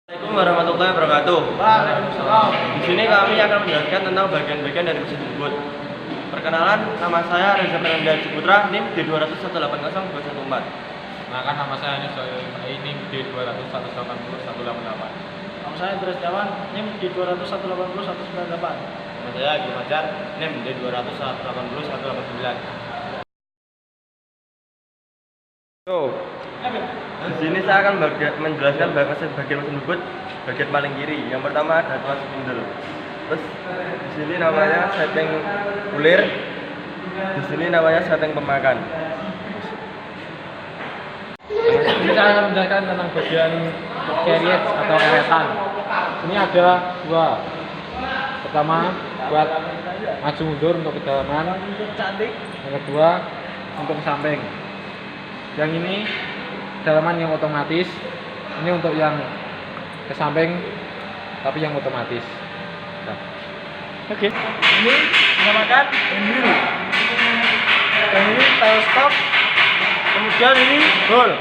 Assalamualaikum warahmatullahi wabarakatuh. Waalaikumsalam. Di sini kami akan menjelaskan tentang bagian-bagian dari mesin jemput. Perkenalan, nama saya Reza Fernanda Ciputra, NIM D201802114. Nah, nama saya NIM D201801888. Nama saya Andres Dawan, NIM D20180 Nama saya Agi Fajar, NIM D20180 di sini saya akan menjelaskan bagian mesin jemput bagian paling kiri. Yang pertama ada tuas spindle. Terus di sini namanya setting kulir. Di sini namanya setting pemakan. Ini saya akan menjelaskan tentang bagian carriage atau eretan. Ini ada dua. Pertama, buat maju mundur untuk kedalaman. Yang kedua, untuk samping. Yang ini kedalaman yang otomatis. Ini untuk yang ke samping, tapi yang otomatis. Nah. Oke. Ini dinamakan handle. Dan ini tail stop. Kemudian ini roll.